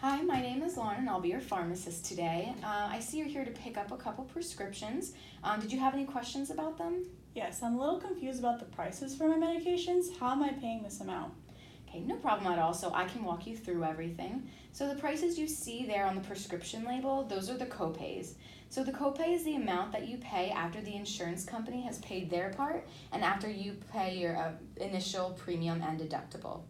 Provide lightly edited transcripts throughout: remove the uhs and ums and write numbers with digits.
Hi, my name is Lauren and I'll be your pharmacist today. I see you're here to pick up a couple prescriptions. Did you have any questions about them? Yes, I'm a little confused about the prices for my medications. How am I paying this amount? Okay, no problem at all, so I can walk you through everything. So the prices you see there on the prescription label, those are the copays. So the copay is the amount that you pay after the insurance company has paid their part and after you pay your initial premium and deductible.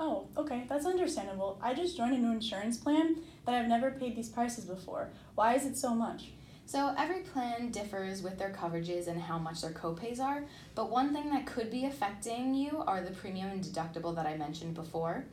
Oh, okay, that's understandable. I just joined a new insurance plan, but I've never paid these prices before. Why is it so much? So every plan differs with their coverages and how much their copays are, but one thing that could be affecting you are the premium and deductible that I mentioned before.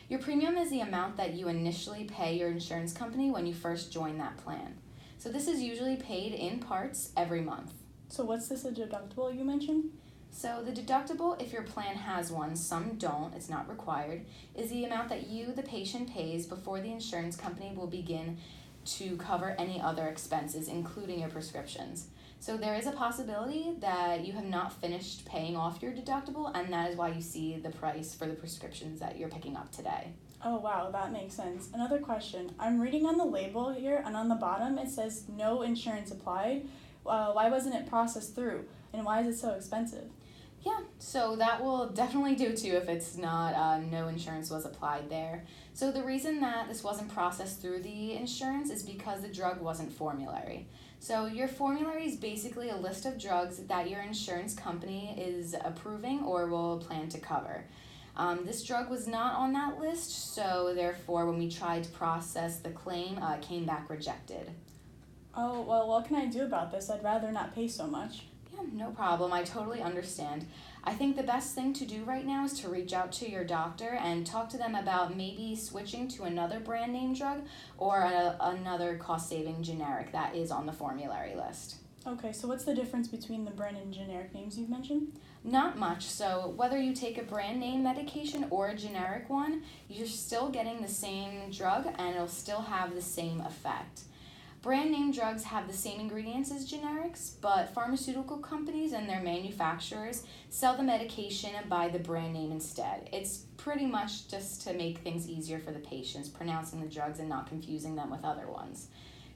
Your premium is the amount that you initially pay your insurance company when you first join that plan. So this is usually paid in parts every month. So what's this a deductible you mentioned? So the deductible, if your plan has one, some don't, it's not required, is the amount that you, the patient, pays before the insurance company will begin to cover any other expenses, including your prescriptions. So there is a possibility that you have not finished paying off your deductible, and that is why you see the price for the prescriptions that you're picking up today. Oh wow, that makes sense. Another question. I'm reading on the label here, and on the bottom it says no insurance applied. Why wasn't it processed through? And why is it so expensive? Yeah, so that will definitely do too if it's not, no insurance was applied there. So the reason that this wasn't processed through the insurance is because the drug wasn't formulary. So your formulary is basically a list of drugs that your insurance company is approving or will plan to cover. This drug was not on that list, so therefore when we tried to process the claim, it came back rejected. Oh, well, what can I do about this? I'd rather not pay so much. Yeah, no problem. I totally understand. I think the best thing to do right now is to reach out to your doctor and talk to them about maybe switching to another brand name drug or another cost-saving generic that is on the formulary list. Okay, so what's the difference between the brand and generic names you've mentioned? Not much. So whether you take a brand name medication or a generic one, you're still getting the same drug and it'll still have the same effect. Brand name drugs have the same ingredients as generics, but pharmaceutical companies and their manufacturers sell the medication by the brand name instead. It's pretty much just to make things easier for the patients, pronouncing the drugs and not confusing them with other ones.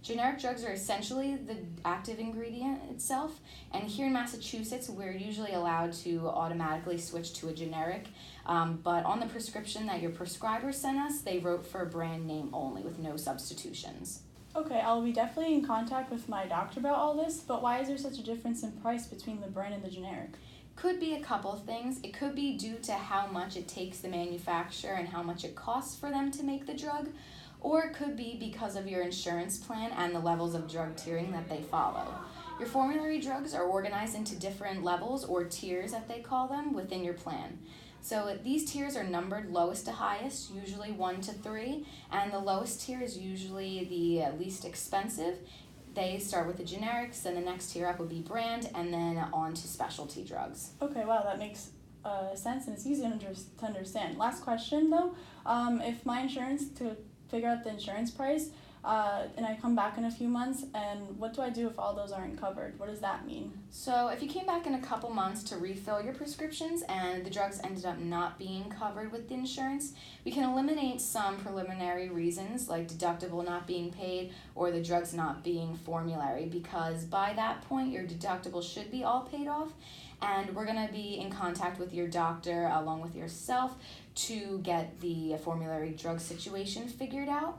Generic drugs are essentially the active ingredient itself, and here in Massachusetts, we're usually allowed to automatically switch to a generic, but on the prescription that your prescriber sent us, they wrote for brand name only with no substitutions. Okay, I'll be definitely in contact with my doctor about all this, but why is there such a difference in price between the brand and the generic? Could be a couple of things. It could be due to how much it takes the manufacturer and how much it costs for them to make the drug, or it could be because of your insurance plan and the levels of drug tiering that they follow. Your formulary drugs are organized into different levels or tiers that they call them within your plan. So these tiers are numbered lowest to highest, usually 1 to 3, and the lowest tier is usually the least expensive. They start with the generics, then the next tier up would be brand, and then on to specialty drugs. Okay, wow, that makes sense and it's easy to understand. Last question though, if my insurance, to figure out the insurance price, and I come back in a few months, and what do I do if all those aren't covered? What does that mean? So if you came back in a couple months to refill your prescriptions and the drugs ended up not being covered with the insurance, we can eliminate some preliminary reasons like deductible not being paid or the drugs not being formulary, because by that point your deductible should be all paid off, and we're going to be in contact with your doctor along with yourself to get the formulary drug situation figured out.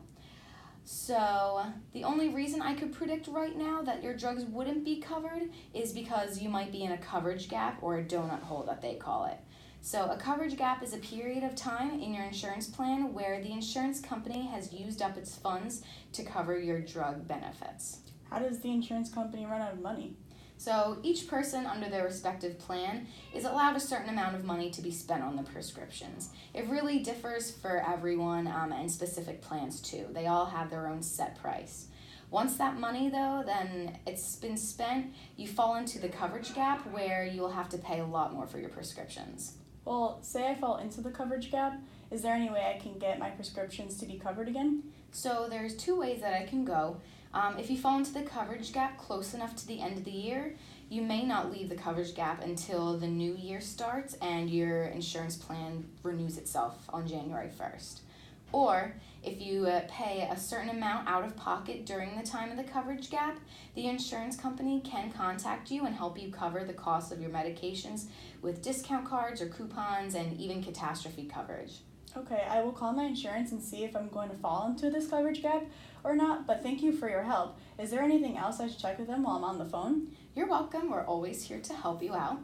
So the only reason I could predict right now that your drugs wouldn't be covered is because you might be in a coverage gap or a donut hole that they call it. So a coverage gap is a period of time in your insurance plan where the insurance company has used up its funds to cover your drug benefits. How does the insurance company run out of money? So each person under their respective plan is allowed a certain amount of money to be spent on the prescriptions. It really differs for everyone and specific plans too. They all have their own set price. Once that money though, then it's been spent, you fall into the coverage gap where you will have to pay a lot more for your prescriptions. Well, say I fall into the coverage gap, is there any way I can get my prescriptions to be covered again? So there's 2 ways that I can go. If you fall into the coverage gap close enough to the end of the year, you may not leave the coverage gap until the new year starts and your insurance plan renews itself on January 1st. Or if you pay a certain amount out of pocket during the time of the coverage gap, the insurance company can contact you and help you cover the cost of your medications with discount cards or coupons and even catastrophe coverage. Okay, I will call my insurance and see if I'm going to fall into this coverage gap or not, but thank you for your help. Is there anything else I should check with them while I'm on the phone? You're welcome. We're always here to help you out.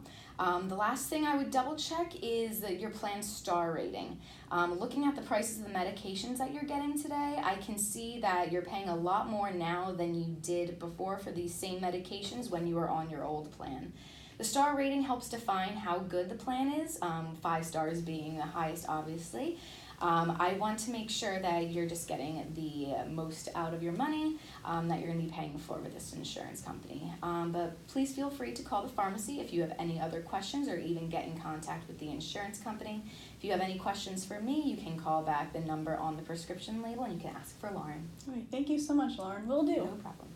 The last thing I would double check is your plan's star rating. Looking at the prices of the medications that you're getting today, I can see that you're paying a lot more now than you did before for these same medications when you were on your old plan. The star rating helps define how good the plan is, 5 stars being the highest, obviously. I want to make sure that you're just getting the most out of your money that you're going to be paying for with this insurance company. But please feel free to call the pharmacy if you have any other questions or even get in contact with the insurance company. If you have any questions for me, you can call back the number on the prescription label and you can ask for Lauren. All right, thank you so much, Lauren. Will do. No problem.